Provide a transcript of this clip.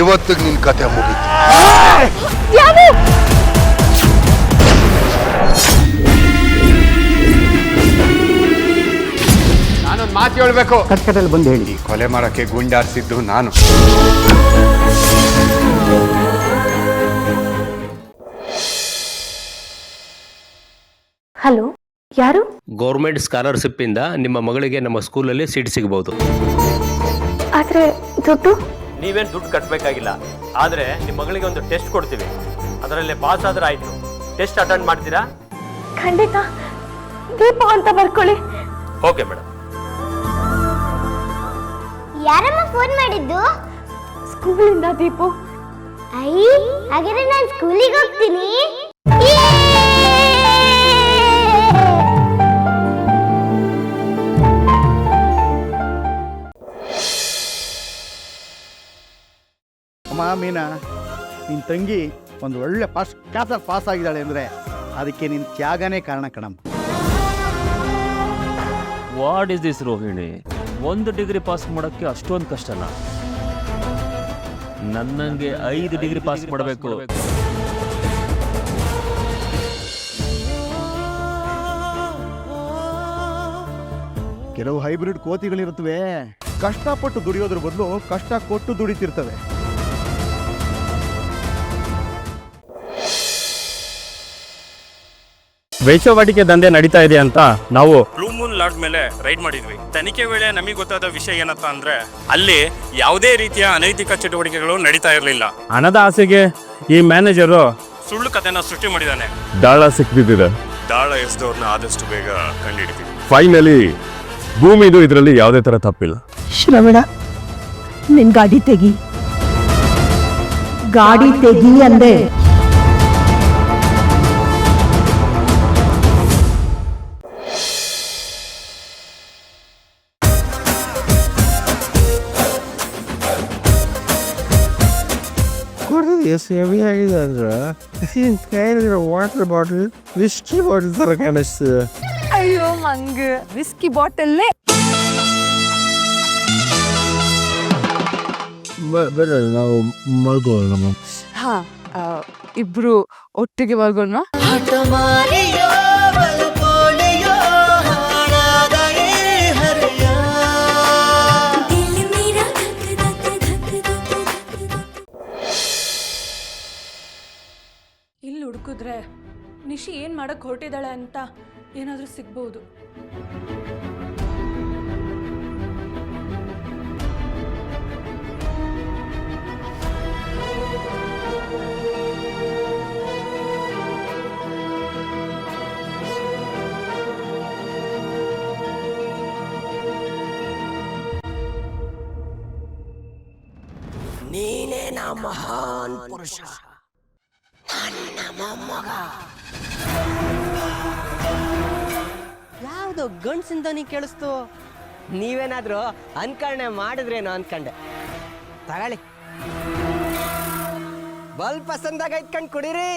ಇವತ್ತಿಗೆ ನಿನ್ ಕತೆ ಮುಗೀತು. ನಾನೊಂದು ಮಾತು ಹೇಳ್ಬೇಕು. ಕಟ್ಕಟಲ್ಲಿ ಬಂದು ಹೇಳಿ. ಈ ಕೊಲೆ ಮಾಡಕ್ಕೆ ಗುಂಡಾರಿಸಿದ್ದು ನಾನು. ಹಲೋ, ಯಾರು? ಗೌರ್ಮೆಂಟ್ ಸ್ಕಾಲರ್ಶಿಪ್ ಇಂದ ನಿಮ್ಮ ಮಗಳಿಗೆ ನಮ್ಮ ಸ್ಕೂಲಲ್ಲಿ ಸೀಟ್ ಸಿಗಬಹುದು. ಆದ್ರೆ ದುಡ್ಡು? ನೀವೇನು ದುಡ್ಡು ಕಟ್ಟಬೇಕಾಗಿಲ್ಲ. ಆದರೆ ನಿಮ್ಮ ಮಗಳಿಗೆ ಒಂದು ಟೆಸ್ಟ್ ಕೊಡ್ತೀವಿ, ಅದರಲ್ಲಿ ಪಾಸ್ ಆದ್ರೆ ಆಯ್ತು. ಟೆಸ್ಟ್ ಅಟೆಂಡ್ ಮಾಡ್ತೀರಾ? ಖಂಡಿತ. ದೀಪ ಅಂತ ಬರ್ಕೊಳ್ಳಿ. Okay madam. ಯಾರಮ್ಮ ಫೋನ್ ಮಾಡಿದ್ದು? ಸ್ಕೂಲಿಂದ ದೀಪು. ಹಾಗಾದ್ರೆ ನಾನು ಸ್ಕೂಲಿಗೆ ಹೋಗ್ತೀನಿ. ಅಮ್ಮ ಮೀನಾ, ನಿನ್ನ ತಂಗಿ ಒಂದು ಒಳ್ಳೆ ಫಸ್ಟ್ ಕ್ಲಾಸಲ್ಲಿ ಪಾಸ್ ಆಗಿದ್ದಾಳೆ ಅಂದರೆ ಅದಕ್ಕೆ ನಿನ್ನ ತ್ಯಾಗನೇ ಕಾರಣ ಕಣಮ್ಮ. What is this Rohini? 1 degree pass ಮಾಡೋಕ್ಕೆ ಅಷ್ಟೊಂದು ಕಷ್ಟನಾ? ನನ್ನಂಗೆ 5 ಡಿಗ್ರಿ ಪಾಸ್ ಮಾಡಬೇಕು. ಕೆಲವು ಹೈಬ್ರಿಡ್ ಕೋತಿಗಳಿರುತ್ತವೆ, ಕಷ್ಟಪಟ್ಟು ದುಡಿಯೋದ್ರ ಬದಲು ಕಷ್ಟ ಕೊಟ್ಟು ದುಡಿತಿರ್ತವೆ. ವೇಶ್ಯಾವಾಟಿಕೆ ದಂಧೆ ನಡೀತಾ ಇದೆ ಅಂತ ನಾವು ಬ್ಲೂ ಮೂನ್ ಲಾಡ್ಜ್ ಮೇಲೆ ರೈಡ್ ಮಾಡಿದ್ವಿ. ತನಿಖೆ ವೇಳೆ ನಮಗೆ ಗೊತ್ತಾದ ವಿಷಯ ಏನಂತ ಅಂದ್ರೆ ಅಲ್ಲಿ ಯಾವುದೇ ರೀತಿಯ ಅನೈತಿಕ ಚಟುವಟಿಕೆಗಳು ನಡೀತಾ ಇರಲಿಲ್ಲ. ಹಣದ ಆಸೆಗೆ ಈ ಮ್ಯಾನೇಜರು ಸುಳ್ಳು ಕಥೆನ ಸೃಷ್ಟಿ ಮಾಡಿದ್ದಾನೆ. ದಾಳ ಸಿಕ್ಬಿದ್ದಿದೆ. ದಾಳ ಎಸ್ದವ್ರನ್ನ ಆದಷ್ಟು ಬೇಗ ಕಂಡುಹಿಡಿತೀವಿ. ಫೈನಲಿ ಭೂಮಿದು ಇದರಲ್ಲಿ ಯಾವುದೇ ತರ ತಪ್ಪಿಲ್ಲ. ಶ್ರವಣ, ನಿನ್ ಗಾಡಿ ತೆಗಿ. ಗಾಡಿ ತೆಗಿ ಅಂದೆ. ಎಷ್ಟು ಹೆವಿ ಆಗಿದೆ ಅಂದ್ರೆ ಕೈಲಿರೋ ವಾಟರ್ ಬಾಟಲ್ ವಿಸ್ಕಿ ಬಾಟಲ್ ತರ ಕಾಣಿಸ್ತದೆ. ಅಯ್ಯೋ ಮಂಗ, ವಿಸ್ಕಿ ಬಾಟಲ್ಲೇ ಬೇರೆ ನಾವು ಮಲ್ಕೊಳ್ಳೋಣ. ಹಾ, ಇಬ್ರು ಒಟ್ಟಿಗೆ ಮಲ್ಗೋಣ. ಇಲ್ಲಿ ಹುಡುಕಿದ್ರೆ ನಿಶಿ ಏನ್ ಮಾಡಕ್ ಹೊರಟಿದ್ದಾಳೆ ಅಂತ ಏನಾದ್ರೂ ಸಿಗ್ಬಹುದು. ನೀನೇ ನಾ ಮಹಾನ್ ಪುರುಷ, ನನ್ನ ಮೊಮ್ಮಗ. ಯಾವ್ದು ಗಂಡ್ಸಿಂದ ನೀ ಕೇಳಿಸ್ತು? ನೀವೇನಾದ್ರೂ ಅನ್ಕರಣೆ ಮಾಡಿದ್ರೇನೋ ಅನ್ಕಂಡೆ. ತಗೊಳ್ಳಿ, ಬಲ್ ಪಸಂದಾಗ ಇಟ್ಕೊಂಡು ಕುಡೀರಿ.